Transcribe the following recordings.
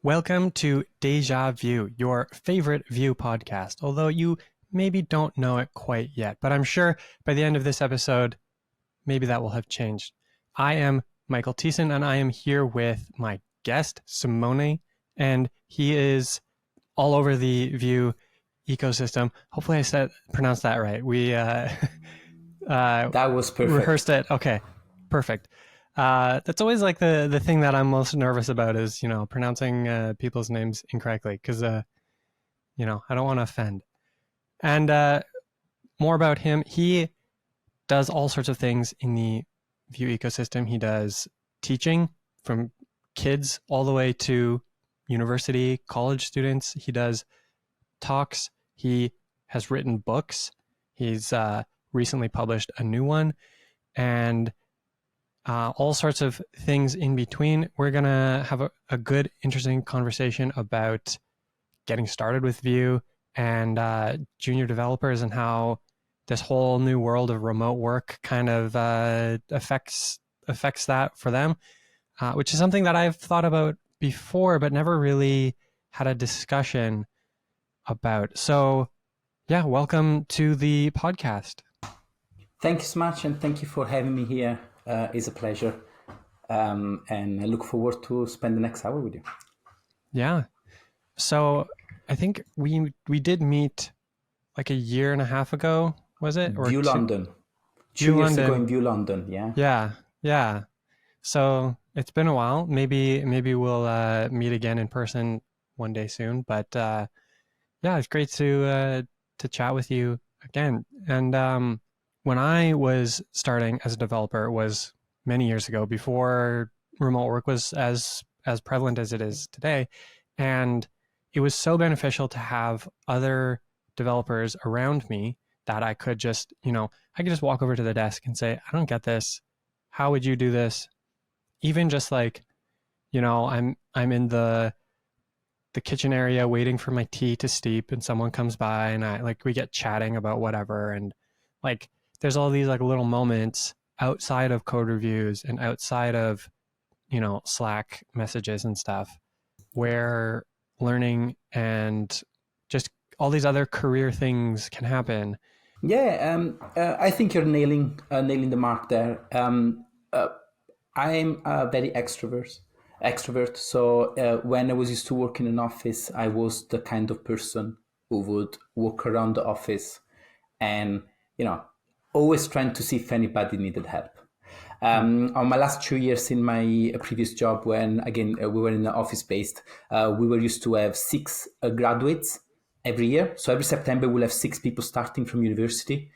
Welcome to DejaVue, your favorite Vue podcast, although you maybe don't know it quite yet, but I'm sure by the end of this episode, maybe that will have changed. I am Michael Thiessen, and I am here with my guest, Simone, and he is all over the Vue ecosystem. Hopefully I pronounced that right. We That was perfect. rehearsed it. Okay, perfect. That's always like the thing that I'm most nervous about is, pronouncing people's names incorrectly because, I don't want to offend. And more about him. He does all sorts of things in the Vue ecosystem. He does teaching from kids all the way to university, college students. He does talks. He has written books. He's recently published a new one, and all sorts of things in between. We're going to have a good, interesting conversation about getting started with Vue and junior developers and how this whole new world of remote work kind of affects that for them, which is something that I've thought about before, but never really had a discussion about. So, yeah, welcome to the podcast. Thank you so much, and thank you for having me here. It's a pleasure, and I look forward to spend the next hour with you. Yeah. So I think we did meet like a year and a half ago, was it? Or Vue London. 2 years ago in Vue London, yeah. Yeah. So it's been a while. Maybe we'll meet again in person one day soon. But yeah, it's great to chat with you again. And when I was starting as a developer, it was many years ago, before remote work was as prevalent as it is today. And it was so beneficial to have other developers around me that I could just, I could just walk over to the desk and say, I don't get this. How would you do this? Even just like, I'm in the kitchen area waiting for my tea to steep and someone comes by and we get chatting about whatever. And like, there's all these like little moments outside of code reviews and outside of, Slack messages and stuff where learning and just all these other career things can happen. Yeah, I think you're nailing the mark there. I'm a very extrovert. So when I was used to work in an office, I was the kind of person who would walk around the office and, always trying to see if anybody needed help. On my last 2 years in my previous job, when again we were in the office based, we were used to have 6 graduates every year. So every September we'll have 6 people starting from university,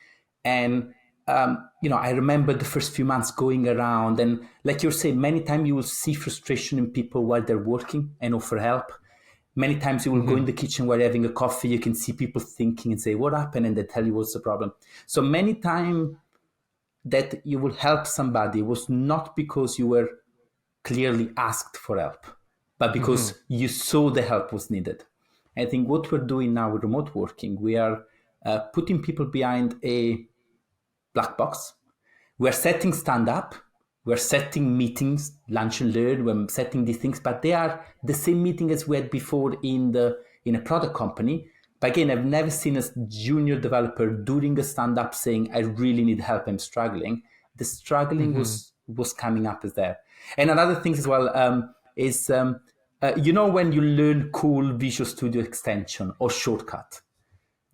and I remember the first few months going around, and like you're saying, many times you will see frustration in people while they're working and offer help. Many times you will go in the kitchen while having a coffee, you can see people thinking and say, what happened? And they tell you what's the problem. So many times that you will help somebody was not because you were clearly asked for help, but because you saw the help was needed. I think what we're doing now with remote working, we are putting people behind a black box. We're setting stand-up. We're setting meetings, lunch and learn. We're setting these things, but they are the same meeting as we had before in a product company. But again, I've never seen a junior developer doing a stand-up saying, I really need help, I'm struggling. The struggling was coming up as there. And another thing as well is, when you learn cool Visual Studio extension or shortcut,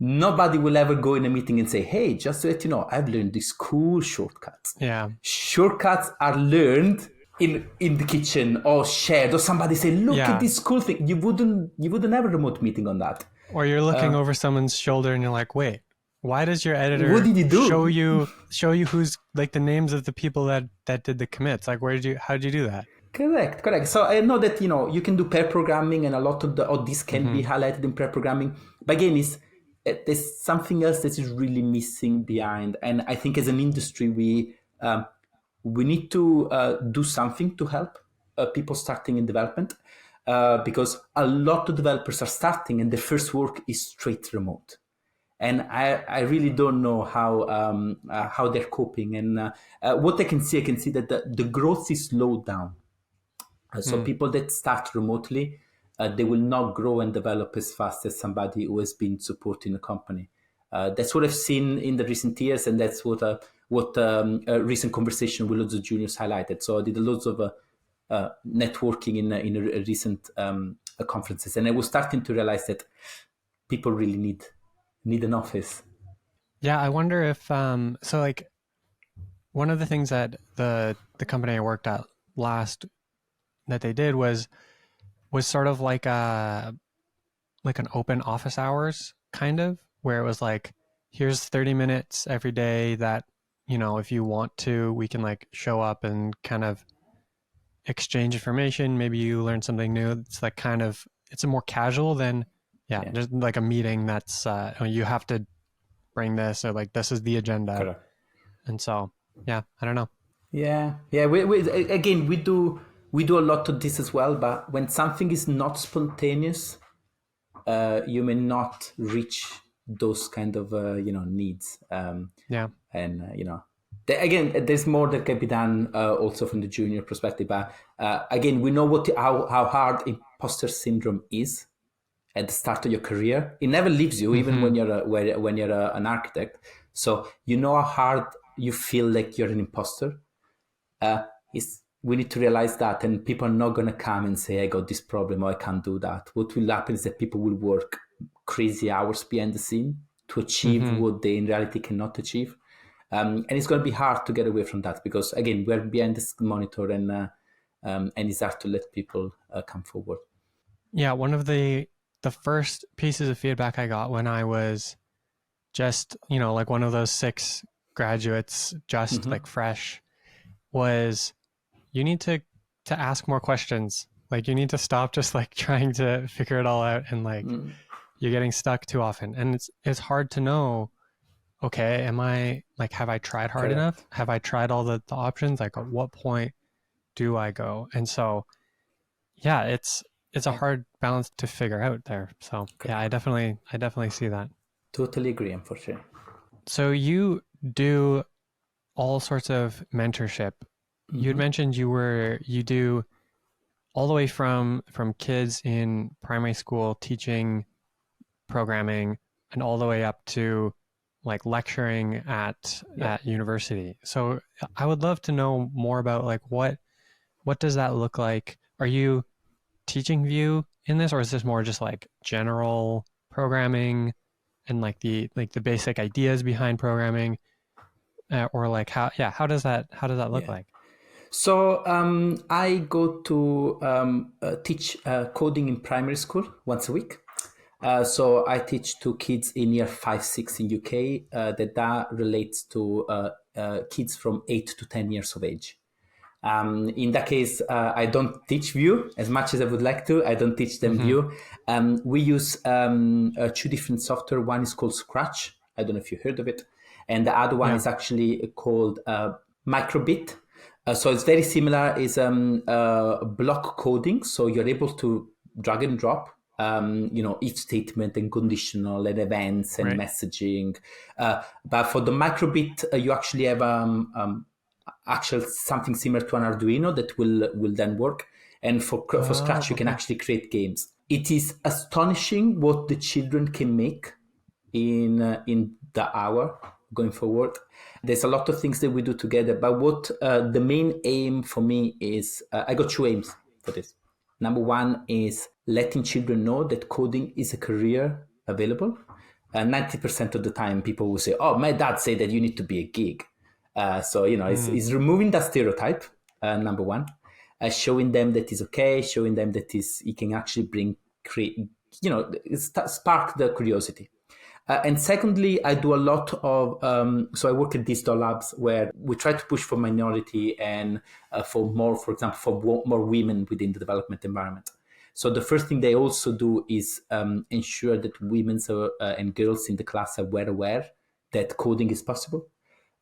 nobody will ever go in a meeting and say, hey, just to let you know, I've learned these cool shortcuts. Yeah. Shortcuts are learned in the kitchen or shared, or somebody say, look at this cool thing. You wouldn't have a remote meeting on that. Or you're looking over someone's shoulder and you're like, wait, why does your editor what did you do? show you who's like the names of the people that did the commits? Like, how did you do that? Correct. So I know that, you can do pair programming, and a lot of this can be highlighted in pair programming. But again, there's something else that is really missing behind. And I think as an industry, we need to do something to help people starting in development, because a lot of developers are starting and the first work is straight remote. And I really don't know how they're coping. And what I can see that the growth is slowed down. So people that start remotely, they will not grow and develop as fast as somebody who has been supporting the company. That's what I've seen in the recent years, and that's what a recent conversation with loads of juniors highlighted. So I did loads of networking in recent conferences, and I was starting to realize that people really need an office. Yeah, I wonder if so like one of the things that the company I worked at last that they did was sort of like an open office hours kind of where it was like here's 30 minutes every day that if you want to we can like show up and kind of exchange information, maybe you learn something new. It's like kind of it's a more casual than yeah Yeah, just like a meeting that's you have to bring this or like this is the agenda. correct. And so yeah, I don't know. Yeah, yeah. Again, we do a lot of this as well. But when something is not spontaneous, you may not reach those kind of needs. Yeah. And again, there's more that can be done also from the junior perspective. But again, we know how hard imposter syndrome is at the start of your career. It never leaves you, even Mm-hmm. when you're an architect. So you know how hard you feel like you're an imposter. Is we need to realize that, and people are not going to come and say I got this problem or I can't do that. What will happen is that people will work crazy hours behind the scene to achieve Mm-hmm. what they in reality cannot achieve. And it's going to be hard to get away from that because again we're behind this monitor, and it's hard to let people come forward. Yeah, one of the first pieces of feedback I got when I was just, like one of those six graduates, just like Mm-hmm. fresh, was you need to ask more questions. Like you need to stop just like trying to figure it all out and like Mm, you're getting stuck too often. And it's hard to know, okay, am I like have I tried hard enough? correct. Have I tried all the options? Like at what point do I go? And so yeah, it's a Yeah, hard balance to figure out there. So yeah, correct. I definitely see that. Totally agree, unfortunately. So you do all sorts of mentorship. You had Mm-hmm. mentioned you do all the way from kids in primary school teaching programming and all the way up to like lecturing Yeah. at university. So I would love to know more about like what does that look like? Are you teaching Vue in this, or is this more just like general programming and like the basic ideas behind programming, or like how does that look Yeah. like? So I go to teach coding in primary school once a week. So I teach to kids in year 5, 6 in UK. That relates to kids from 8 to 10 years of age. In that case, I don't teach Vue as much as I would like to. I don't teach them Mm-hmm. Vue. We use two different software. One is called Scratch. I don't know if you heard of it. And the other one Yeah. is actually called Microbit. So it's very similar. It's block coding. So you're able to drag and drop, if statement and conditional and events and Right. messaging. But for the Microbit, you actually have actual something similar to an Arduino that will then work. And for Oh, Scratch, you can okay. actually create games. It is astonishing what the children can make in the hour going forward. There's a lot of things that we do together, but what the main aim for me is I got two aims for this. Number one is letting children know that coding is a career available. 90% of the time, people will say, "Oh, my dad said that you need to be a gig." So Mm, it's removing that stereotype. Number one, showing them that it's okay, showing them that it can actually create, spark the curiosity. And secondly, I do a lot of, so I work at Digital Labs where we try to push for minority and for more, for example, for more women within the development environment. So the first thing they also do is ensure that women and girls in the class are well aware that coding is possible.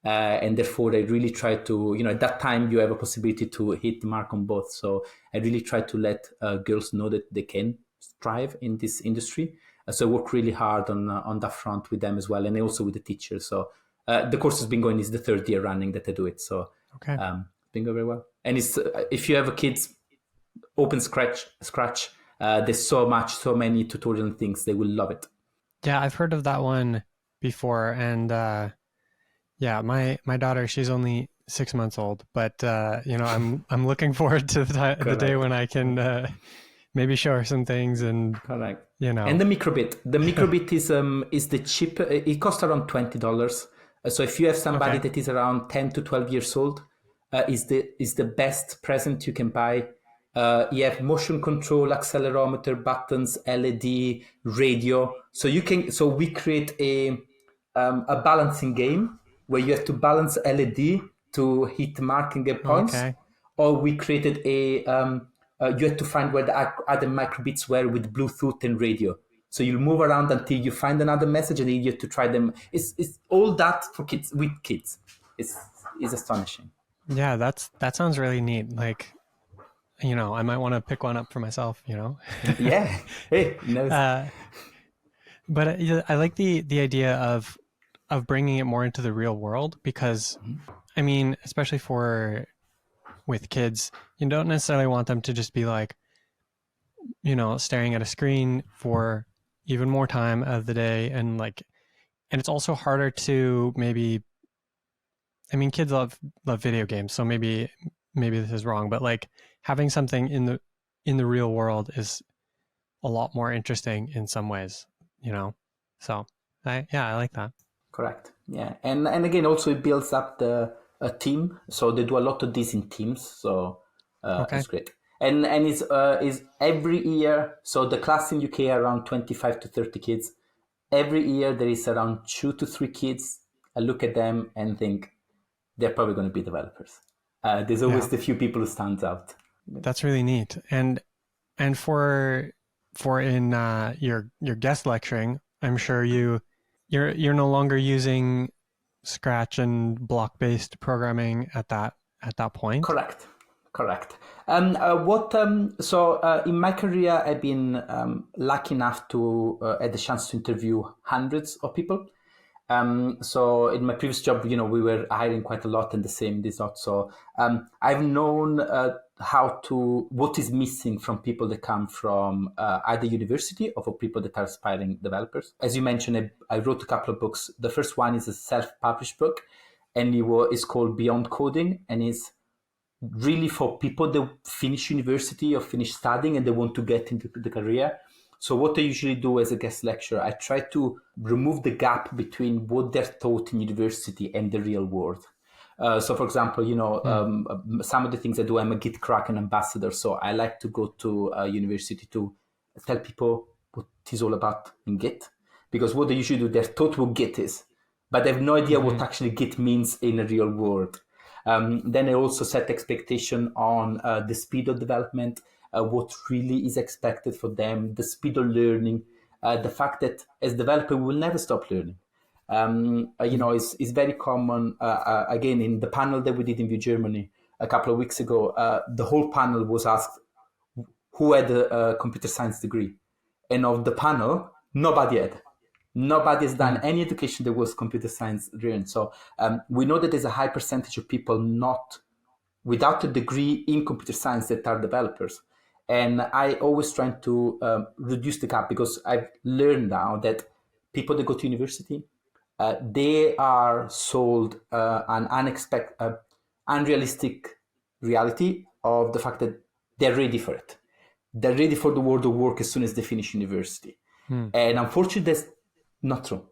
And therefore, I really try to, at that time, you have a possibility to hit the mark on both. So I really try to let girls know that they can thrive in this industry. So I work really hard on that front with them as well, and also with the teachers. So the course has been going, is the third year running that I do it. So okay. it's been going very well. And it's if you have a kids, open Scratch. There's so many tutorial things. They will love it. Yeah, I've heard of that one before, and yeah, my daughter, she's only 6 months old, but I'm looking forward to the day Correct. when I can maybe show her some things, and Correct. you And know, the microbit is the cheap. It costs around $20. So if you have somebody okay, that is around 10 to 12 years old, is the best present you can buy. You have motion control, accelerometer, buttons, LED, radio. So we create a balancing game where you have to balance LED to hit marking and points, okay, or we created you had to find where the other microbits were with Bluetooth and radio. So you'll move around until you find another message, and then you have to try them. It's all that for kids with kids. It's it's astonishing. yeah, that sounds really neat. Like, I might want to pick one up for myself. Yeah. Hey, uh, but yeah, I like the idea of bringing it more into the real world, because I mean, especially for with kids, you don't necessarily want them to just be like, staring at a screen for even more time of the day, and it's also harder to maybe, I mean, kids love video games, so maybe this is wrong, but like having something in the real world is a lot more interesting in some ways, you know. So, I like that. correct. Yeah, and again, also it builds up the a team. So they do a lot of this in teams. So Okay. it's great. And is every year. So the class in UK are around 25 to 30 kids. Every year there is around 2 to 3 kids. I look at them and think they're probably going to be developers. There's Yeah. always the few people who stands out. That's really neat. And for in your guest lecturing, I'm sure you're no longer using Scratch and block based programming at that point. Correct, correct. What so in my career, I've been lucky enough to had the chance to interview hundreds of people. So in my previous job, we were hiring quite a lot, and the same this not. So I've known what is missing from people that come from either university or for people that are aspiring developers. As you mentioned, I wrote a couple of books. The first one is a self-published book, and it's called Beyond Coding, and it's really for people that finish university or finish studying and they want to get into the career. So what I usually do as a guest lecturer, I try to remove the gap between what they're taught in university and the real world. So, for example, Hmm. some of the things I do, I'm a Git Kraken ambassador. So I like to go to university to tell people what it's all about in Git. Because what they usually do, they're taught what Git is, but they have no idea Mm-hmm. what actually Git means in a real world. Then I also set expectation on the speed of development, what really is expected for them, the speed of learning, the fact that as developer we will never stop learning. Is very common. Again, in the panel that we did in Vue Germany a couple of weeks ago, the whole panel was asked who had a computer science degree, and of the panel, nobody had. Nobody has done Hmm. any education that was computer science driven. So we know that there's a high percentage of people not without a degree in computer science that are developers. And I always try to reduce the gap because I've learned now that people that go to university, they are sold an unrealistic reality of the fact that they're ready for it. They're ready for the world of work as soon as they finish university. Hmm. And unfortunately, that's not true.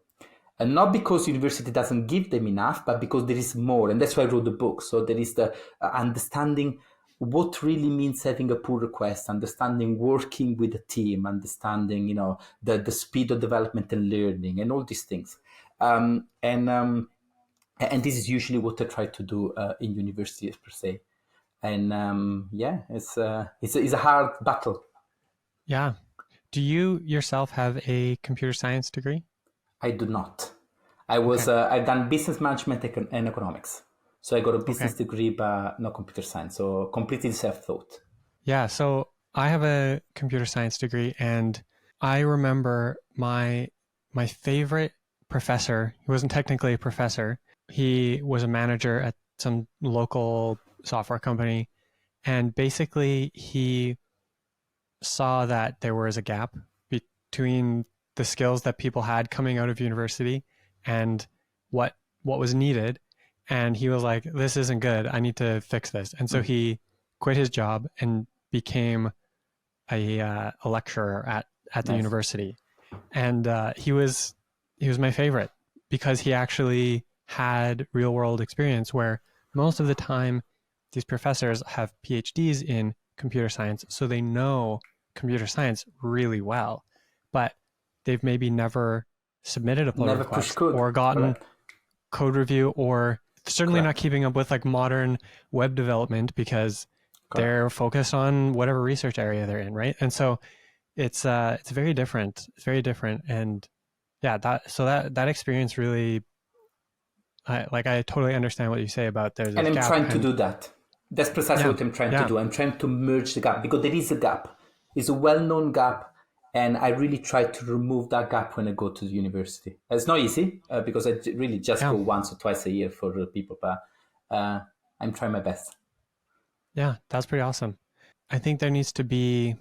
And not because university doesn't give them enough, but because there is more. And that's why I wrote the book. So there is the understanding what really means having a pull request, understanding working with a team, understanding, the speed of development and learning and all these things. And this is usually what I try to do in universities per se. And yeah, it's a hard battle. Yeah. Do you yourself have a computer science degree? I do not. Okay. I've done business management and economics. So I got a business Okay. degree, but no computer science. So completely self-taught. Yeah. So I have a computer science degree, and I remember my favorite professor. He wasn't technically a professor. He was a manager at some local software company, and basically he saw that there was a gap between the skills that people had coming out of university and what what was needed. And he was like, this isn't good, I need to fix this. And so he quit his job and became a lecturer at the Nice. university. And he was my favorite because he actually had real world experience where most of the time these professors have PhDs in computer science, so they know computer science really well, but they've maybe never submitted a pull Never push request code. or gotten Correct. code review, or certainly not Correct. keeping up with like modern web development because Correct. they're focused on whatever research area they're in, right? And so it's very different. It's very different, and yeah, that experience really, I totally understand what you say about there's And this I'm gap, trying to and do that. That's precisely yeah, what I'm trying to yeah, do. I'm trying to merge the gap because there is a gap. It's a well-known gap, and I really try to remove that gap when I go to the university. It's not easy because I really just yeah, go once or twice a year for the people, but uh, I'm trying my best. yeah. That's pretty awesome. I think there needs to be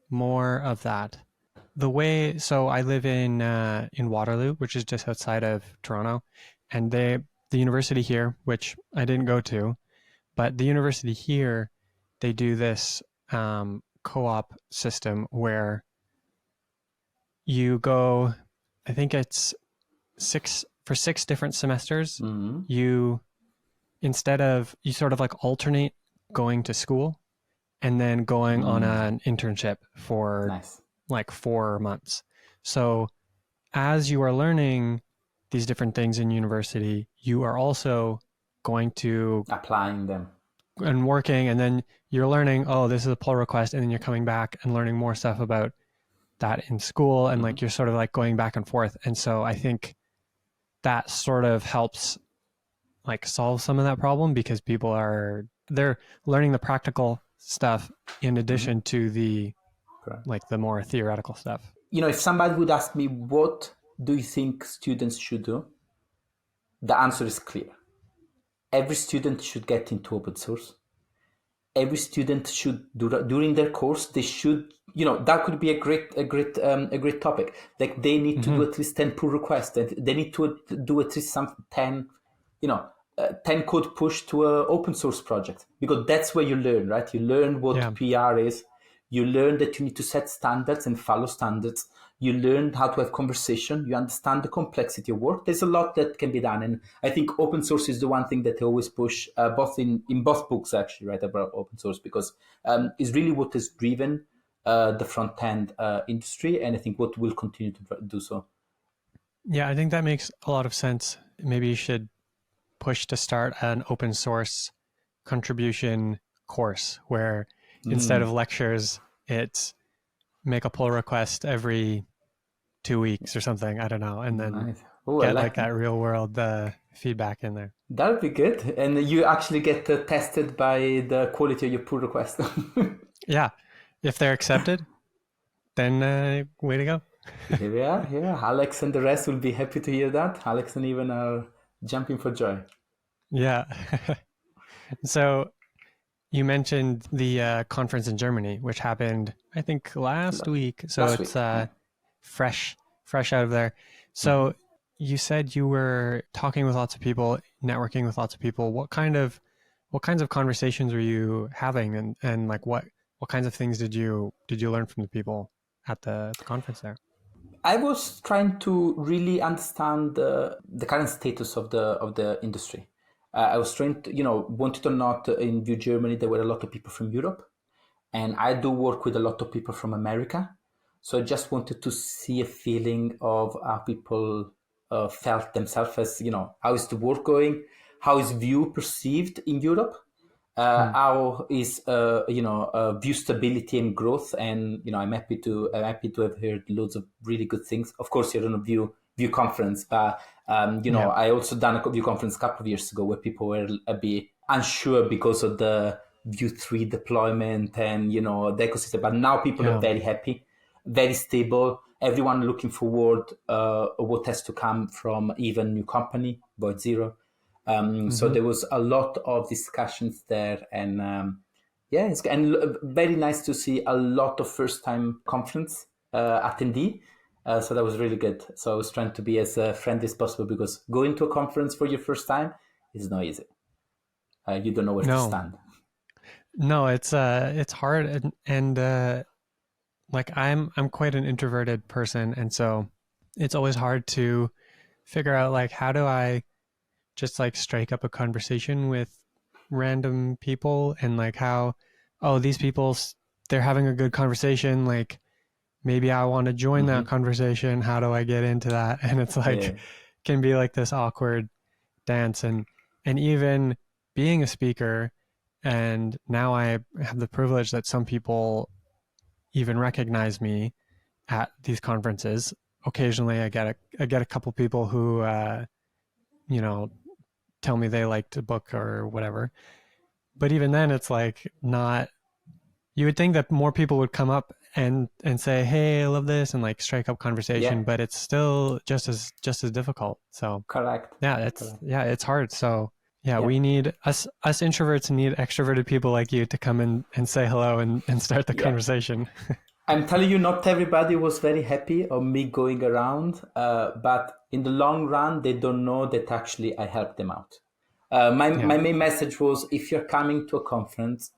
more of that. The way, so I live in Waterloo, which is just outside of Toronto, and the university here, which I didn't go to, but the university here, they do this co-op system where you go, I think it's six different semesters. Mm-hmm. You, instead of, you sort of like alternate going to school and then going on an internship for Nice. like 4 months. So as you are learning these different things in university, you are also going to Applying them. and working, and then you're learning, oh, this is a pull request, and then you're coming back and learning more stuff about that in school, and Mm-hmm. like you're sort of like going back and forth. And so I think that sort of helps like solve some of that problem because they're learning the practical stuff in Mm-hmm. addition to the Correct. like the more theoretical stuff. If somebody would ask me, what do you think students should do? The answer is clear. Every student should get into open source. Every student should do that during their course. They should, that could be a great topic. Like they need to Mm-hmm. do at least 10 pull requests. And they need to do at least some 10, 10 code push to an open source project because that's where you learn, right? You learn Yeah. what PR is. You learn that you need to set standards and follow standards. You learn how to have conversation. You understand the complexity of work. There's a lot that can be done, and I think open source is the one thing that I always push, both in both books actually, right, about open source because it's really what has driven the front end industry, and I think what will continue to do so. Yeah, I think that makes a lot of sense. Maybe you should push to start an open source contribution course where instead of lectures, it's make a pull request every 2 weeks or something. I don't know. And then Nice. Oh, I get like like that real world feedback in there. that. Would be good, and you actually get tested by the quality of your pull request. Yeah. If they're accepted, then way to go. Here we are. Here, Alex and the rest will be happy to hear that. Alex and Ivan are jumping for joy. Yeah. So you mentioned the conference in Germany, which happened, I think, last week. So Last it's week. Yeah. fresh, fresh out of there. Mm-hmm. So you said you were talking with lots of people, networking with lots of people. What kinds of conversations were you having, and like what kinds of things did you learn from the people at the conference there? I was trying to really understand the current status of the industry. I was trying to, wanted or not, in Vue Germany, there were a lot of people from Europe, and I do work with a lot of people from America. So I just wanted to see a feeling of how people felt themselves as, how is the work going? How is Vue perceived in Europe? Hmm. How is Vue stability and growth? And I'm happy to have heard loads of really good things. Of course, you're on a Vue conference, but Yeah. I also done a Vue conference a couple of years ago where people were a bit unsure because of the Vue 3 deployment and the ecosystem. But now people are Yeah. very happy, very stable. Everyone looking forward what has to come from even new company, Void Zero. So Mm-hmm. there was a lot of discussions there, and Yeah, very nice to see a lot of first-time conference attendee. So that was really good. So I was trying to be as friendly as possible because going to a conference for your first time is not easy. You don't know where to No, stand. no, it's hard, and like I'm quite an introverted person, and so it's always hard to figure out like how do I just like strike up a conversation with random people, and like how, oh, these people, they're having a good conversation, like maybe I want to join that Hmm. conversation. How do I get into that? And it's Yeah. like can be like this awkward dance. And even being a speaker, and now I have the privilege that some people even recognize me at these conferences. Occasionally I get a couple people who you know tell me they like to book or whatever. But even then it's like not, you would think that more people would come up and say, "Hey, I love this," and like strike up Yeah. conversation, but it's still just as difficult. So Correct. Correct. yeah, it's hard. So yeah, Yeah. we need us introverts need extroverted people like you to come in and say hello and start the Yeah. conversation. I'm telling you, not everybody was very happy of me going around, but in the long run, they don't know that actually I helped them out. My Yeah. main message was if you're coming to a conference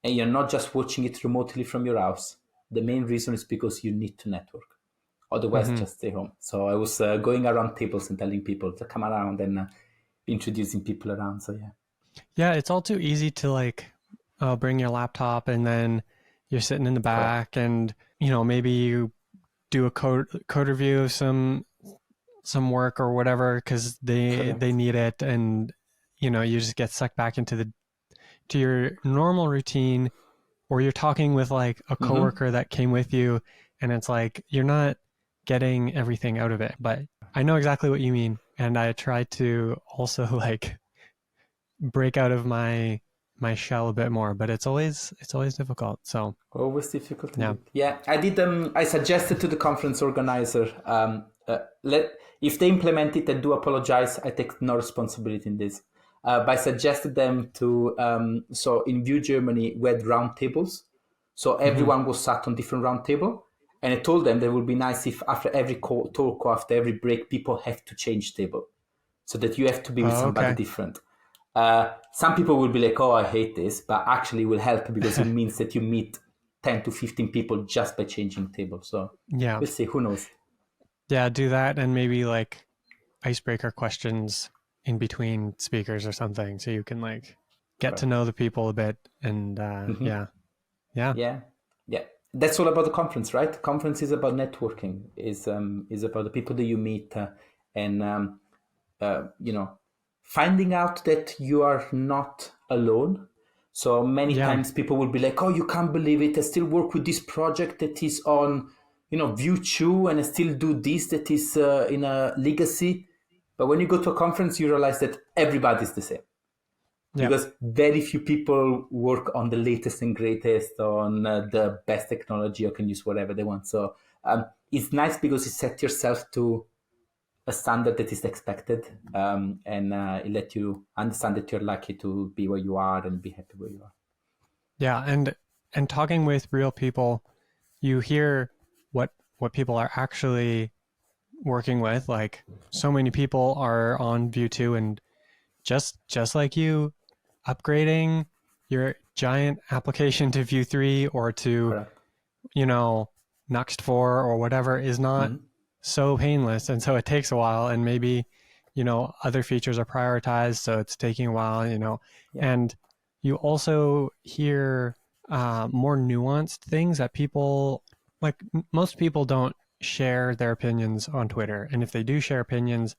and you're not just watching it remotely from your house, the main reason is because you need to network. Otherwise, Hmm. just stay home. So I was going around tables and telling people to come around and introducing people around. So yeah, Yeah, it's all too easy to like bring your laptop and then you're sitting in the correct, back and maybe you do a code review of some work or whatever because they correct. need it, and you just get sucked back into the to your normal routine, or you're talking with like a Hmm. coworker that came with you, and it's like you're not getting everything out of it. But I know exactly what you mean, and I try to also like break out of my shell a bit more, but it's always difficult. So Always difficult yeah. indeed. Yeah, I did. I suggested to the conference organizer, let if they implement it, I do apologize. I take no responsibility in this. But I suggested them to. So in Vue Germany, we had round tables, so Hmm. everyone was sat on different round table. And I told them that it would be nice if after every talk or after every break, people have to change table, so that you have to be with Oh, somebody okay. different. Some people will be like, "Oh, I hate this," but actually, it will help because it means that you meet 10 to 15 people just by changing tables. So Yeah. we'll see. Who knows? Yeah, do that and maybe like icebreaker questions in between speakers or something so you can like get to Correct. know the people a bit, and Hmm. yeah. Yeah. Yeah, yeah. That's all about the conference, right? The conference is about networking. Is about the people that you meet and finding out that you are not alone. So many Yeah. times people will be like, "Oh, you can't believe it! I still work with this project that is on, Vue 2, and I still do this that is in a legacy." But when you go to a conference, you realize that everybody's the same Yeah. because very few people work on the latest and greatest, on the best technology, or can use whatever they want. So it's nice because you set yourself to a standard that is expected, and it let you understand that you're lucky to be where you are and be happy where you are. Yeah, and talking with real people, you hear what people are actually working with. Like so many people are on Vue 2 and just like you, upgrading your giant application to Vue 3 or to, Correct. you know, Nuxt 4 or whatever is not Hmm. so painless. And so it takes a while, and maybe, other features are prioritized. So it's taking a while. Yeah. And you also hear more nuanced things that people like, most people don't share their opinions on Twitter. And if they do share opinions,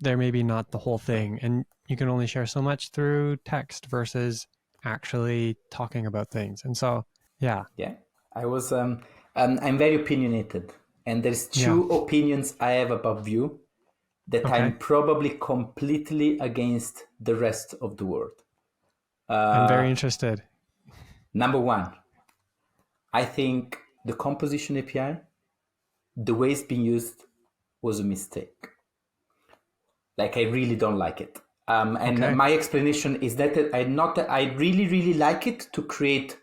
they're maybe not the whole thing. And you can only share so much through text versus actually talking about things. And so, yeah, Yeah. I was. I'm very opinionated, and there's yeah, two opinions I have about Vue that okay. I'm probably completely against the rest of the world. I'm very Uh, interested. Number one, I think the composition API, the way it's being used, was a mistake. Like I really don't like it. And Okay. my explanation is that I really, really like it to create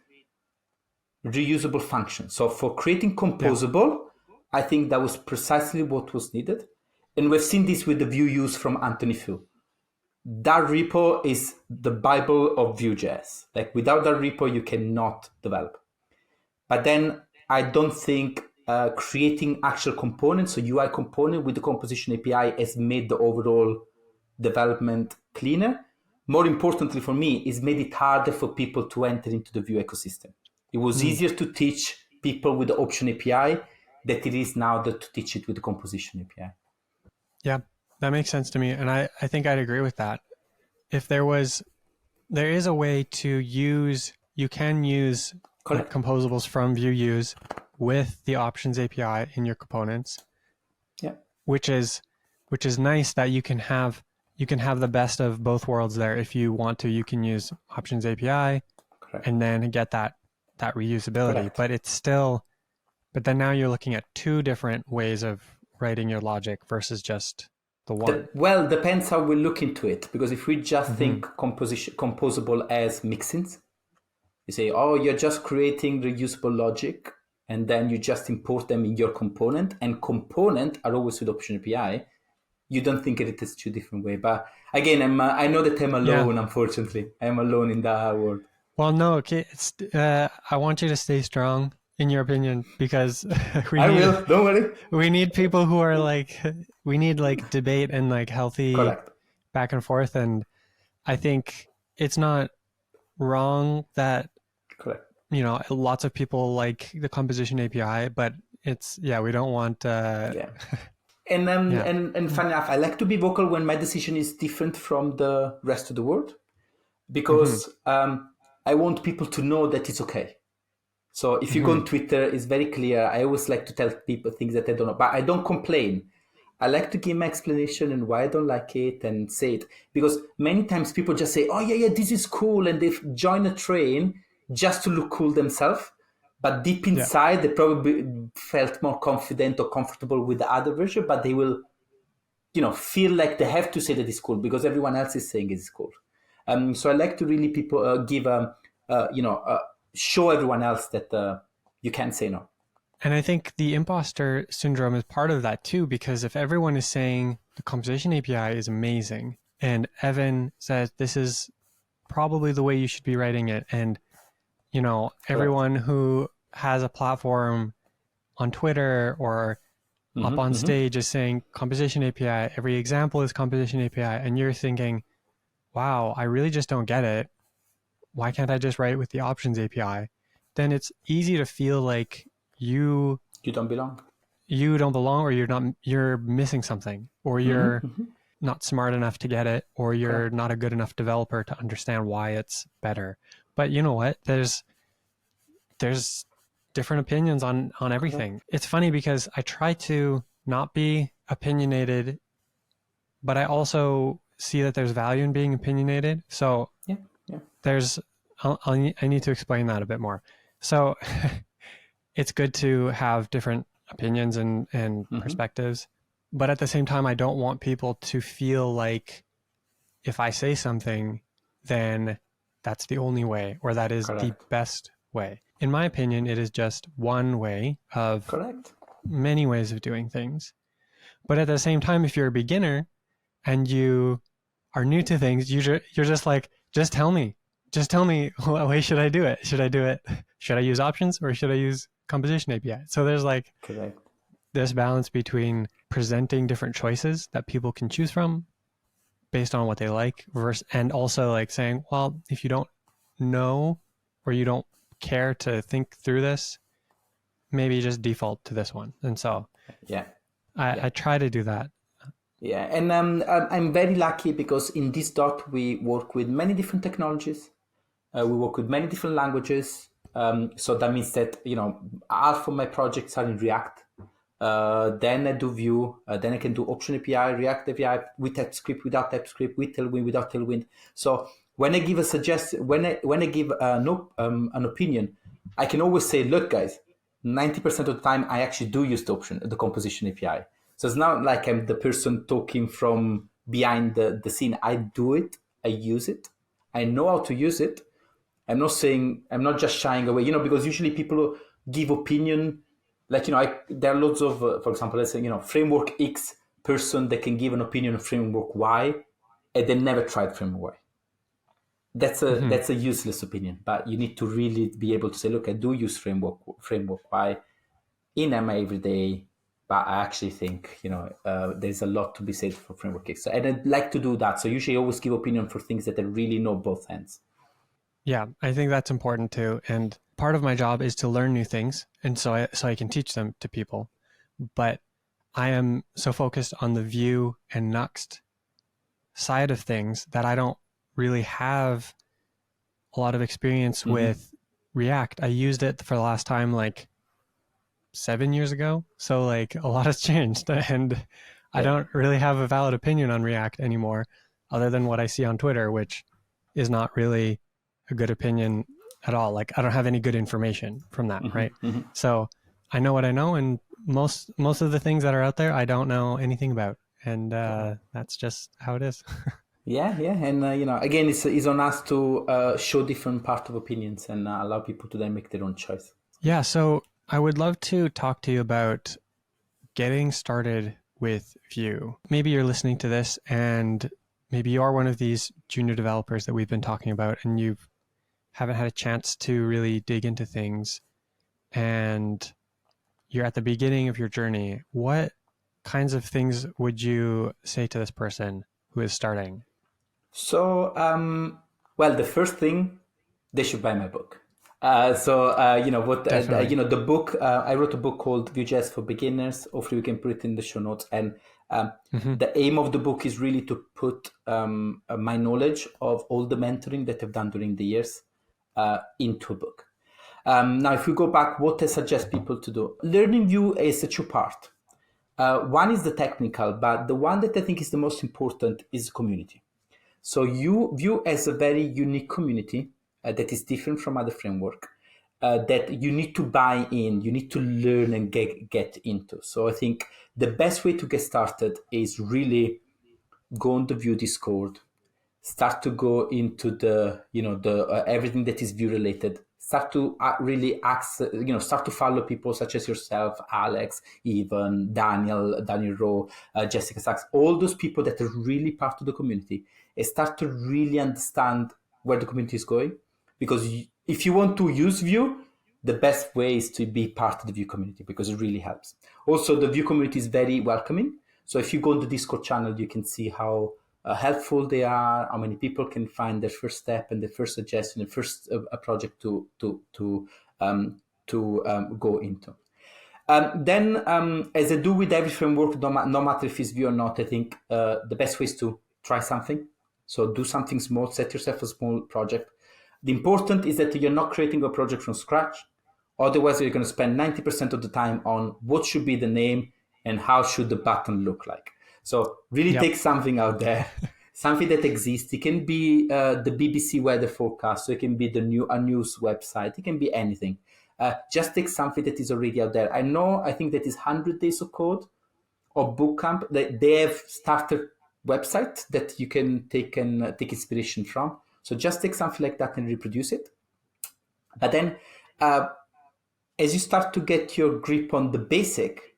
reusable functions. So for creating Yeah. composable, I think that was precisely what was needed. And we've seen this with the Vue use from Anthony Fu. That repo is the Bible of Vue.js. Like without that repo, you cannot develop. But then I don't think creating actual components, so UI component with the composition API, has made the overall development cleaner. More importantly for me, is made it harder for people to enter into the Vue ecosystem. It was Mm. easier to teach people with the option API than it is now to teach it with the composition API. Yeah. That makes sense to me. And I think I'd agree with that. If there is a way to you can use like Correct. composables from Vue use with the options API in your components, Yeah. which is nice that you can have the best of both worlds there. If you want to, you can use options API Correct. and then get that reusability. Correct. But it's still but then now you're looking at two different ways of writing your logic versus just the one. Well, depends how we look into it. Because if we just Mm-hmm. think composable as mixins, you say, oh, you're just creating reusable logic, and then you just import them in your component, and component are always with option API. You don't think it is two different way. But again, I know that I'm Yeah. alone. Unfortunately, I'm alone in that world. Well, no, okay. I want you to stay strong in your opinion because we I need will. Don't worry. we need people who are like we need like debate and like healthy Correct. back and forth. And I think it's not wrong that Correct. lots of people like the composition API, but it's yeah we don't want Yeah. And yeah. funny enough, I like to be vocal when my decision is different from the rest of the world, Mm-hmm. because I want people to know that it's okay. So if you go Mm-hmm. on Twitter, it's very clear. I always like to tell people things that I don't know, but I don't complain. I like to give my explanation and why I don't like it and say it, because many times people just say, "Oh yeah, yeah, this is cool," and they join a train just to look cool themselves. But deep Yeah. inside, they probably felt more confident or comfortable with the other version, but they will, feel like they have to say that it's cool because everyone else is saying it's cool. So I like to really people give show everyone else that you can say no. And I think the imposter syndrome is part of that too, because if everyone is saying the composition API is amazing, and Evan says this is probably the way you should be writing it, and Correct. everyone who has a platform on Twitter or up Mm-hmm, on mm-hmm. stage is saying composition API, every example is composition API, and you're thinking, wow, I really just don't get it. Why can't I just write with the options API? Then it's easy to feel like you You don't belong. you don't belong, or you're missing something, or Mm-hmm, you're mm-hmm. not smart enough to get it, or you're Correct. not a good enough developer to understand why it's better. But you know what, there's different opinions on everything. Correct. It's funny because I try to not be opinionated, but I also see that there's value in being opinionated. So Yeah. Yeah. there's I need to explain that a bit more. So it's good to have different opinions and Mm-hmm. perspectives, but at the same time, I don't want people to feel like if I say something, then that's the only way or that is the Correct. best way. In my opinion, it is just one way of Correct. many ways of doing things. But at the same time, if you're a beginner and you are new to things, you're just like, just tell me what way should I do it? Should I do it? Should I use options or should I use composition API? So there's like Correct. this balance between presenting different choices that people can choose from based on what they like versus, and also like saying, well, if you don't know or you don't care to think through this, maybe just default to this one. And so Yeah. I Yeah. try to do that. Yeah. And I'm very lucky because in this dot we work with many different technologies. We work with many different languages. So that means that, half of my projects are in React. Then I do Vue. Then I can do Option API, React API with TypeScript, without TypeScript, with Tailwind, without Tailwind. So when I give a when I give an opinion, I can always say, look, guys, 90% of the time I actually do use the composition API. So it's not like I'm the person talking from behind the scene. I do it. I use it. I know how to use it. I'm not just shying away, because usually people give opinion, like, there are loads of, for example, let's say, framework X person that can give an opinion on framework Y, and they never tried framework Y. Hmm. That's a useless opinion, but you need to really be able to say, look, I do use framework Y in my everyday, but I actually think, there's a lot to be said for framework X. And I'd like to do that. So usually I always give opinion for things that I really know both ends. Yeah, I think that's important too. And part of my job is to learn new things, and so I can teach them to people. But I am so focused on the Vue and Nuxt side of things that I don't really have a lot of experience Mm-hmm. with React. I used it for the last time like 7 years ago. So like a lot has changed and I Yeah. don't really have a valid opinion on React anymore other than what I see on Twitter, which is not really a good opinion at all. Like I don't have any good information from that, Mm-hmm. right? Mm-hmm. So I know what I know and most of the things that are out there I don't know anything about. And that's just how it is. Yeah, yeah, and again, it's on us to show different part of opinions and allow people to then make their own choice. Yeah, so I would love to talk to you about getting started with Vue. Maybe you're listening to this and maybe you are one of these junior developers that we've been talking about and you haven't had a chance to really dig into things and you're at the beginning of your journey. What kinds of things would you say to this person who is starting? So, well, the first thing, they should buy my book. Definitely. The book. I wrote a book called Vue.js for Beginners. Hopefully, we can put it in the show notes. And Hmm. the aim of the book is really to put my knowledge of all the mentoring that I've done during the years into a book. Now, if we go back, what I suggest people to do, learning Vue is a two-part. One is the technical, but the one that I think is the most important is community. So you view as a very unique community that is different from other framework that you need to buy in, you need to learn and get into. So I think the best way to get started is really go on the Vue Discord, start to go into the the everything that is Vue related, start to really access, start to follow people such as yourself, Alex, even Daniel Rowe, Jessica Sachs, all those people that are really part of the community, and start to really understand where the community is going, because if you want to use Vue, the best way is to be part of the Vue community because it really helps. Also, the Vue community is very welcoming. So if you go on the Discord channel, you can see how helpful they are, how many people can find their first step and their first suggestion, the first a project to go into. Then, as I do with every framework, no matter if it's Vue or not, I think the best way is to try something. So do something small, set yourself a small project. The important is that you're not creating a project from scratch. Otherwise, you're going to spend 90% of the time on what should be the name and how should the button look like. So really Yep. take something out there, something that exists. It can be the BBC weather forecast, so it can be a news website, it can be anything. Just take something that is already out there. I think that is 100 Days of Code or Bootcamp. They have started website that you can take inspiration from. So just take something like that and reproduce it. But then, uh, as you start to get your grip on the basic,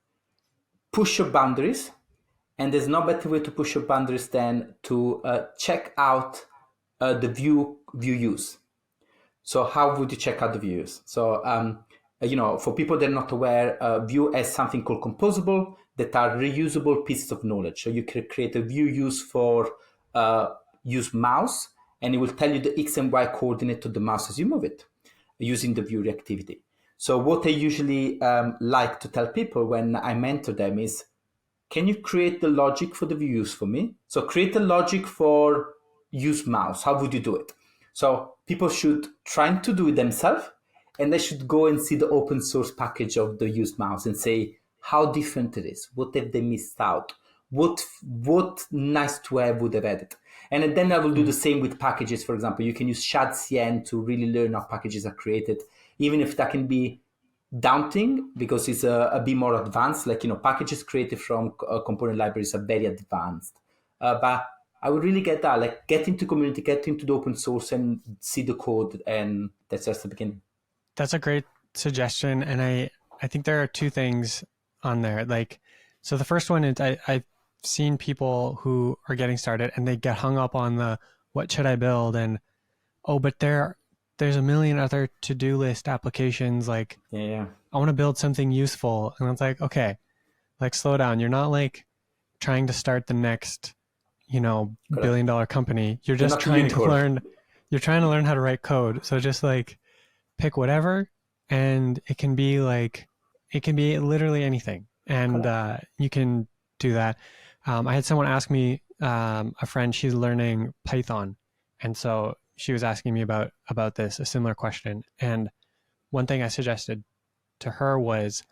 push your boundaries. And there's no better way to push your boundaries than to check out the Vue use. So how would you check out the views? So, for people that are not aware, Vue has something called composable that are reusable pieces of knowledge. So you can create a Vue use for use mouse, and it will tell you the X and Y coordinate of the mouse as you move it using the Vue reactivity. So what I usually like to tell people when I mentor them is, can you create the logic for the views for me? So create a logic for use mouse. How would you do it? So people should try to do it themselves, and they should go and see the open source package of the use mouse and say how different it is. What have they missed out? What nice to have would have added? And then I will do the Mhm. same with packages. For example, you can use shadcn to really learn how packages are created, even if that can be daunting because it's a bit more advanced. Like, packages created from component libraries are very advanced. But I would really get that, like get into community, get into the open source and see the code, and that's just the beginning. That's a great suggestion. And I think there are two things on there. Like, so the first one is I've seen people who are getting started and they get hung up on the what should I build, and oh, but there's a million other to-do list applications. Like, Yeah, yeah. I want to build something useful. And it's like, okay, like slow down. You're not like trying to start the next, Correct. billion-dollar company. You're You're just not a trying to unicorn. learn. You're trying to learn how to write code. So just like pick whatever, and it can be literally anything, and Correct. you can do that. I had someone ask me, a friend, she's learning Python, and so she was asking me about this, a similar question. And one thing I suggested to her was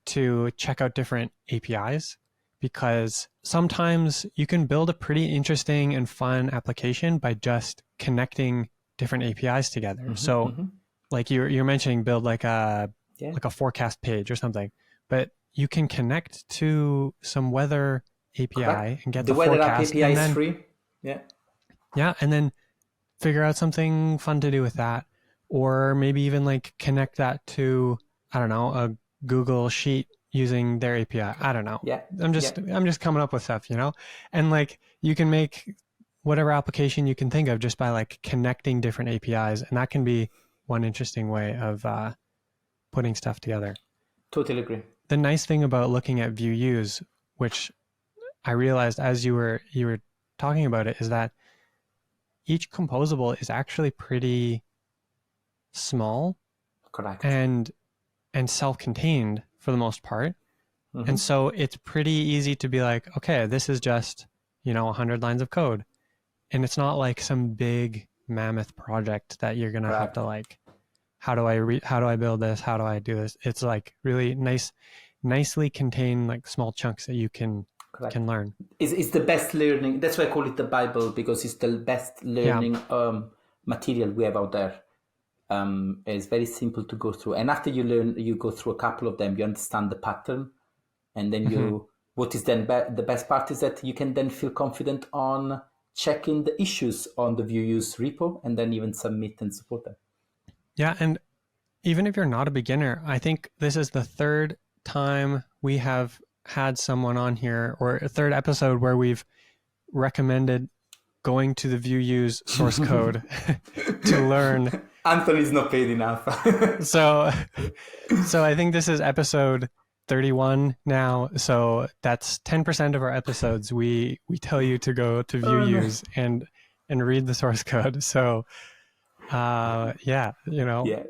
to check out different APIs, because sometimes you can build a pretty interesting and fun application by just connecting different APIs together. Hmm, So hmm. like you're mentioning, build Yeah, like a forecast page or something, but you can connect to some weather correct. API and get The the weather app forecast, API and is then free. Yeah, and then figure out something fun to do with that, or maybe even like connect that to, I don't know, a Google sheet using their API. I don't know. yeah, I'm yeah. just I'm just coming up with stuff, and like you can make whatever application you can think of just by like connecting different APIs, and that can be one interesting way of putting stuff together. Totally agree. The nice thing about looking at Vue use, which I realized as you were talking about it, is that each composable is actually pretty small Correct. and self-contained for the most part. And Hmm. so it's pretty easy to be like, okay, this is just, 100 lines of code. And it's not like some big mammoth project that you're going to have Correct. to like, how do I build this? How do I do this? It's like really nicely contained like small chunks that you Correct. can learn. It's the best learning. That's why I call it the Bible, because it's the best Yeah. learning material we have out there. It's very simple to go through, and after you learn, you go through a couple of them, you understand the pattern, and then Hmm. you. What is then the best part is that you can then feel confident on checking the issues on the Vue use repo, and then even submit and support them. Yeah. And even if you're not a beginner, I think this is the third time we have had someone on here, or a third episode where we've recommended going to the Vue use source code to learn. Anthony's not paid enough. So, so I think this is episode 31 now. So that's 10% of our episodes. We tell you to go to Vue Oh, no. use and read the source code. So, yeah, Yeah,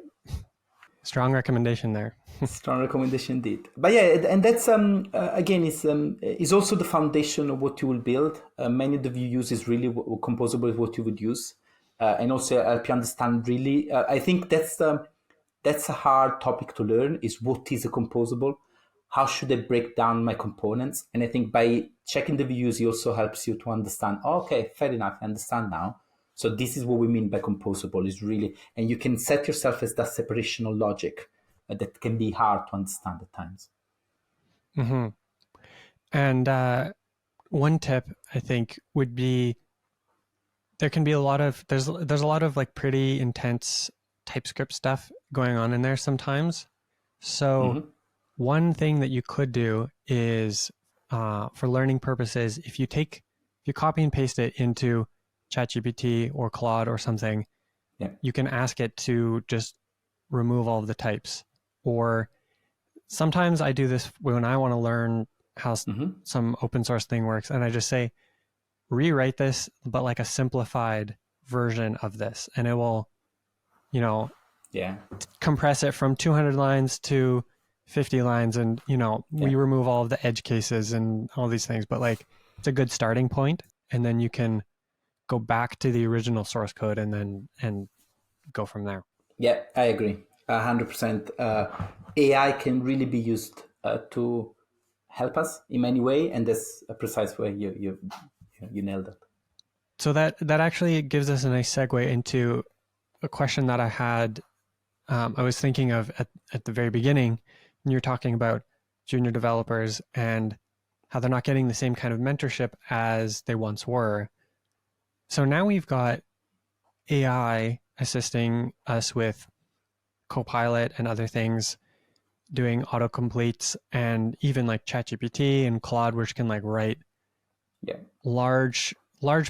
strong recommendation there. strong recommendation indeed. But yeah, and that's again is also the foundation of what you will build. Many of the Vue use is really composable with what you would use, and also help you understand. Really, I think that's a hard topic to learn. Is what is a composable? How should I break down my components? And I think by checking the views, it also helps you to understand. Oh, okay, fair enough, I understand now. So this is what we mean by composable. Is really, and you can set yourself as that separational logic that can be hard to understand at times. Hmm. And one tip I think would be, there can be there's a lot of like pretty intense TypeScript stuff going on in there sometimes. So Hmm. one thing that you could do is, for learning purposes, if you copy and paste it into ChatGPT or Claude or something, Yeah. you can ask it to just remove all of the types. Or sometimes I do this when I want to learn how Hmm. some open source thing works, and I just say, rewrite this, but like a simplified version of this, and it will, you know, Yeah. compress it from 200 lines to 50 lines, and Yeah. we remove all of the edge cases and all these things, but like it's a good starting point, and then you can go back to the original source code and go from there. Yeah. I agree. 100%. AI can really be used to help us in many way, and that's a precise way you nailed it. So that actually gives us a nice segue into a question that I had. I was thinking of at the very beginning when you're talking about junior developers and how they're not getting the same kind of mentorship as they once were. So now we've got AI assisting us with Copilot and other things, doing autocompletes, and even like ChatGPT and Claude, which can like write Yeah. large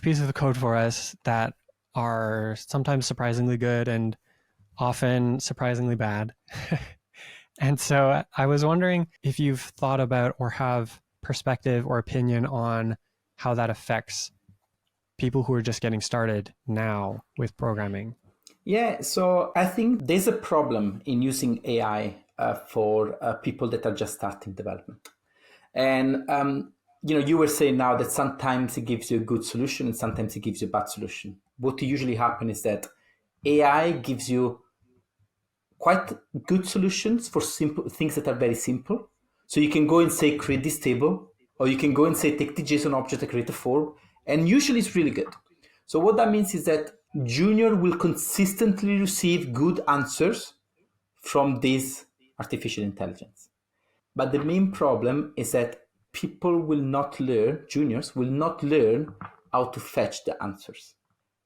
pieces of code for us that are sometimes surprisingly good and often surprisingly bad. And so I was wondering if you've thought about or have perspective or opinion on how that affects people who are just getting started now with programming. Yeah, so I think there's a problem in using AI for people that are just starting development. And you were saying now that sometimes it gives you a good solution and sometimes it gives you a bad solution. What usually happens is that AI gives you quite good solutions for simple things that are very simple. So you can go and say create this table, or you can go and say take the JSON object and create a form, and usually it's really good. So what that means is that junior will consistently receive good answers from this artificial intelligence. But the main problem is that people will not learn, juniors will not learn how to fetch the answers.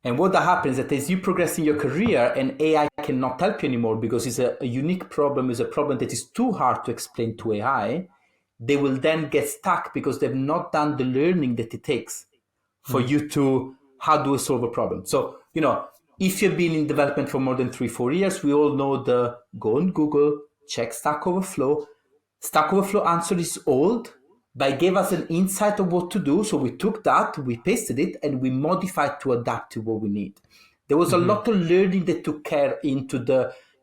And what that happens is that as you progress in your career and AI cannot help you anymore because it's a unique problem, is a problem that is too hard to explain to AI, they will then get stuck because they've not done the learning that it takes for Mm. you to how do I solve a problem. So, if you've been in development for more than 3-4 years, we all know the go on Google, check Stack Overflow. Stack Overflow answer is old, but it gave us an insight of what to do. So we took that, we pasted it, and we modified to adapt to what we need. There was a Mm-hmm. lot of learning that took care into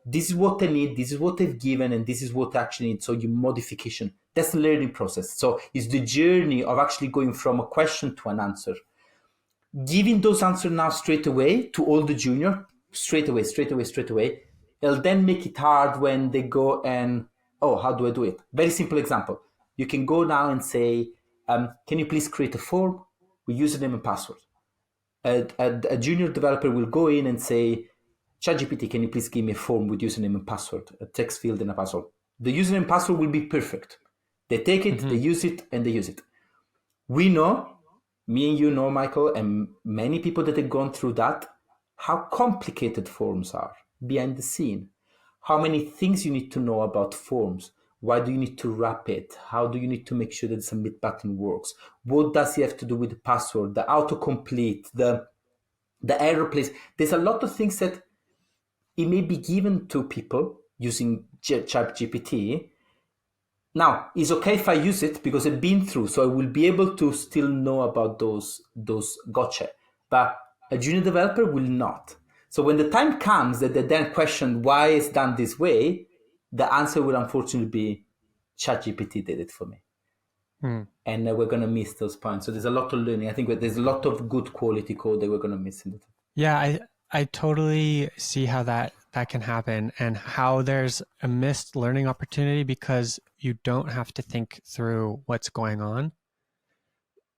this is what I need, this is what I've given, and this is what I actually need. So your modification, that's the learning process. So it's the journey of actually going from a question to an answer. Giving those answers now straight away to all the junior, straight away, it'll then make it hard when they go and, oh, how do I do it? Very simple example. You can go now and say, can you please create a form with username and password? A junior developer will go in and say, ChatGPT, can you please give me a form with username and password, a text field and a password? The username and password will be perfect. They take it, they Mm-hmm. use it, and they use it. We know, me and you know, Michael, and many people that have gone through that, how complicated forms are behind the scene. How many things you need to know about forms. Why do you need to wrap it? How do you need to make sure that the submit button works? What does it have to do with the password, the autocomplete, the error place? There's a lot of things that it may be given to people using ChatGPT. Now, it's okay if I use it because I've been through, so I will be able to still know about those gotcha. But a junior developer will not. So when the time comes that they then question why it's done this way, the answer will unfortunately be ChatGPT did it for me. Mm. And we're going to miss those points. So there's a lot of learning. I think there's a lot of good quality code that we're going to miss in it. Yeah, I totally see how that can happen and how there's a missed learning opportunity because you don't have to think through what's going on.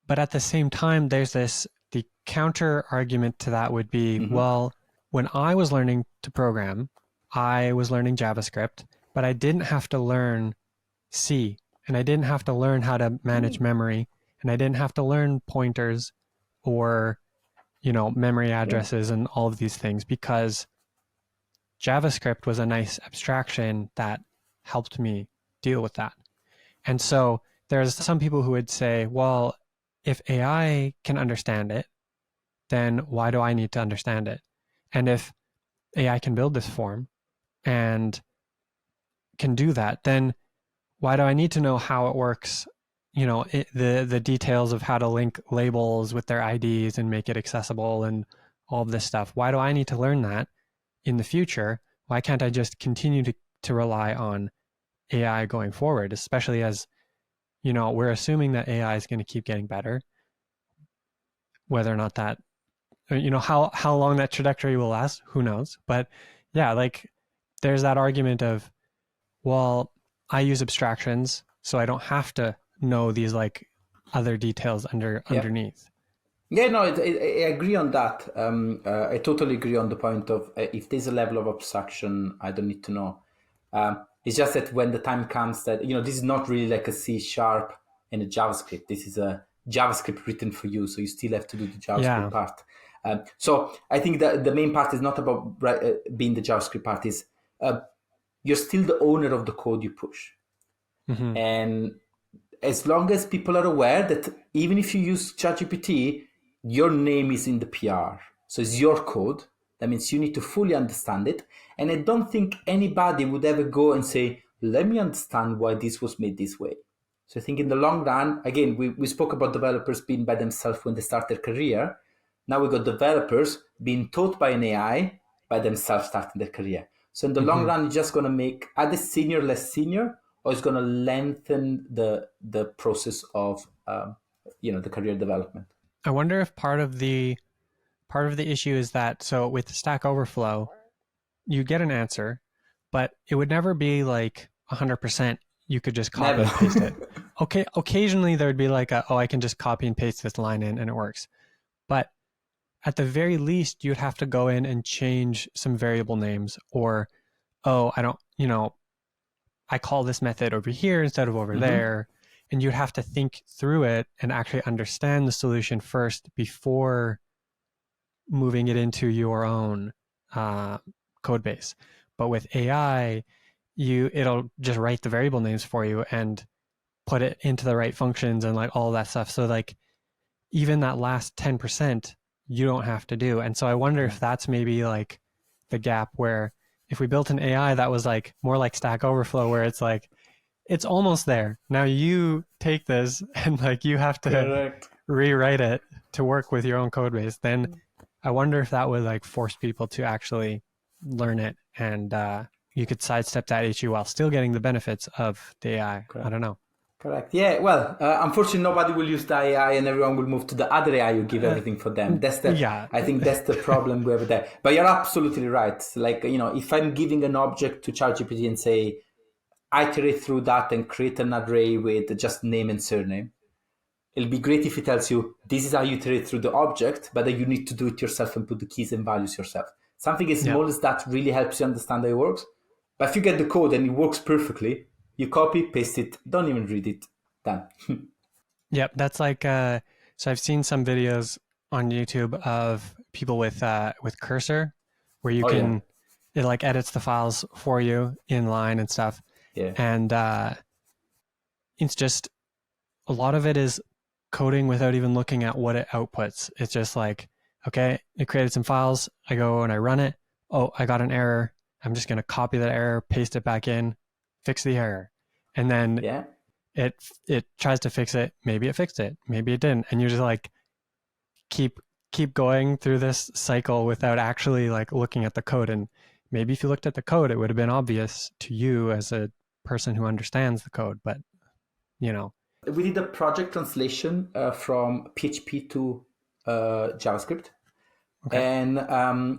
But at the same time, the counter argument to that would be, Mm-hmm. well, when I was learning to program, I was learning JavaScript, but I didn't have to learn C, and I didn't have to learn how to manage memory, and I didn't have to learn pointers or, memory Yeah. addresses and all of these things because JavaScript was a nice abstraction that helped me deal with that. And so there's some people who would say, well, if AI can understand it, then why do I need to understand it? And if AI can build this form and can do that, then why do I need to know how it works? The details of how to link labels with their IDs and make it accessible and all of this stuff. Why do I need to learn that in the future? Why can't I just continue to rely on AI going forward, especially as, we're assuming that AI is going to keep getting better, whether or not that, how long that trajectory will last, who knows? But yeah, like there's that argument of, well, I use abstractions, so I don't have to know these like other details Yeah. underneath. Yeah, no, I agree on that. I totally agree on the point of if there's a level of abstraction, I don't need to know. It's just that when the time comes that, this is not really like a C sharp and a JavaScript. This is a JavaScript written for you, so you still have to do the JavaScript Yeah. part. So I think that the main part is not about being the JavaScript part. Is you're still the owner of the code you push, Hmm. and as long as people are aware that even if you use ChatGPT, your name is in the PR. So it's your code. That means you need to fully understand it. And I don't think anybody would ever go and say, let me understand why this was made this way. So I think in the long run, again, we spoke about developers being by themselves when they start their career. Now we got developers being taught by an AI by themselves starting their career. So in the long Hmm. run, it's just going to make either senior less senior, or it's going to lengthen the process of the career development. I wonder if part of the issue is that, so with Stack Overflow, you get an answer, but it would never be like 100% you could just copy Never. and paste it. Okay, occasionally there would be like oh, I can just copy and paste this line in and it works. But at the very least, you'd have to go in and change some variable names, or oh, I don't, I call this method over here instead of over Mm-hmm. there. And you'd have to think through it and actually understand the solution first before moving it into your own uh, code base. But with AI, it'll just write the variable names for you and put it into the right functions and like all that stuff. So like even that last 10% you don't have to do. And so I wonder Yeah. if that's maybe like the gap where if we built an AI that was like more like Stack Overflow, where it's like it's almost there. Now you take this and like you have to Correct. rewrite it to work with your own code base. Then I wonder if that would like force people to actually learn it, and you could sidestep that issue while still getting the benefits of the AI. I Correct. don't know. Correct. Yeah. Well, unfortunately, nobody will use the AI, and everyone will move to the other AI. You give Uh, everything for them. That's the. yeah. I think that's the problem we have there. But you're absolutely right. Like if I'm giving an object to ChatGPT and say, iterate through that and create an array with just name and surname. It'll be great if it tells you this is how you iterate through the object, but then you need to do it yourself and put the keys and values yourself. Something as Yeah. small as that really helps you understand how it works. But if you get the code and it works perfectly, you copy, paste it, don't even read it. Done. Yep. That's like so I've seen some videos on YouTube of people with Cursor where you Oh yeah, can it like edits the files for you in line and stuff. yeah, And it's just a lot of it is coding without even looking at what it outputs. It's just like, okay, it created some files. I go and I run it. Oh, I got an error. I'm just going to copy that error, paste it back in, fix the error. And then yeah. it it tries to fix it. Maybe it fixed it. Maybe it didn't. And you're just like keep keep going through this cycle without actually like looking at the code. And maybe if you looked at the code, it would have been obvious to you as a person who understands the code. But you know, We did a project translation from PHP to JavaScript. okay, And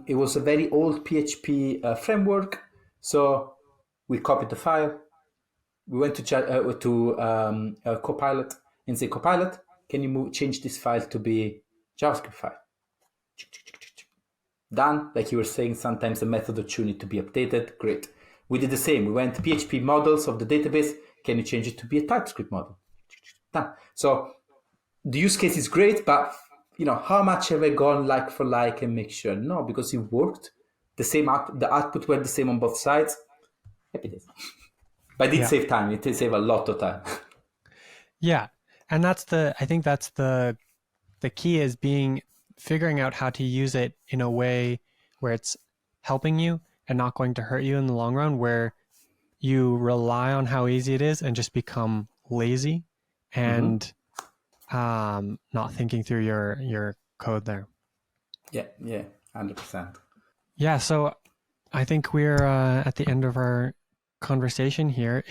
it was a very old PHP framework. So we copied the file. We went to Copilot and say, Copilot, can you change this file to be JavaScript file? Done. Like you were saying, sometimes the method or two need to be updated. Great. We did the same. We went PHP models of the database. Can you change it to be a TypeScript model? Done. So the use case is great, but how much have I gone like for like and make sure? No, because it worked. The output were the same on both sides. Happy days. But it did yeah. save time. It did save a lot of time. Yeah. And I think that's the key is figuring out how to use it in a way where it's helping you and not going to hurt you in the long run, where you rely on how easy it is and just become lazy Mm-hmm. and not thinking through your code there. Yeah, yeah, 100%. Yeah. So I think we're at the end of our conversation here.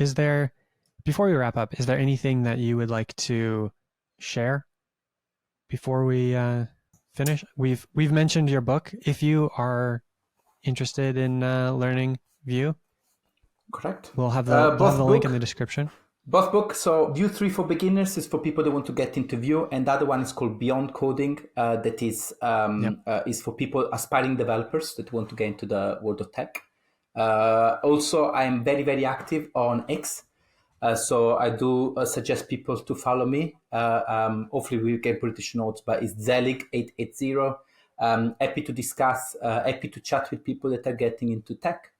Before we wrap up, is there anything that you would like to share before we finish? We've mentioned your book. If you are interested in learning Vue, Correct. we'll have the Both link in the book, description. both book. So Vue 3 for beginners is for people that want to get into Vue, and the other one is called Beyond Coding. That Yep. is for people aspiring developers that want to get into the world of tech. Also, I am very very active on X. So I do suggest people to follow me. Hopefully we can put the show notes, but it's Zelig880. Happy to discuss, happy to chat with people that are getting into tech,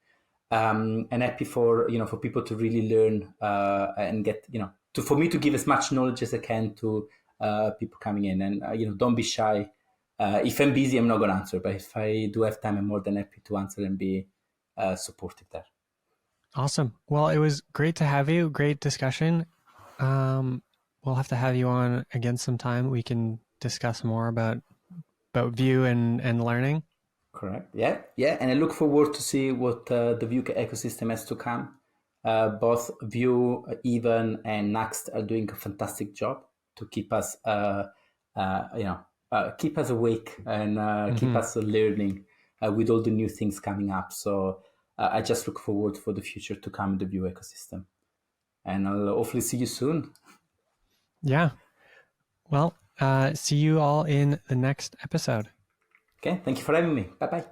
and happy for for people to really learn and get for me to give as much knowledge as I can to people coming in, and don't be shy. If I'm busy, I'm not going to answer, but if I do have time, I'm more than happy to answer and be supportive there. Awesome. Well, it was great to have you. Great discussion. We'll have to have you on again sometime. We can discuss more about Vue and learning. Correct. Yeah, yeah, and I look forward to see what the Vue ecosystem has to come. Both Vue, Even, and Nuxt are doing a fantastic job to keep us, keep us awake and keep Hmm. us learning with all the new things coming up. So I just look forward for the future to come in the Vue ecosystem, and I'll hopefully see you soon. Yeah. Well, see you all in the next episode. Okay, thank you for having me. Bye bye.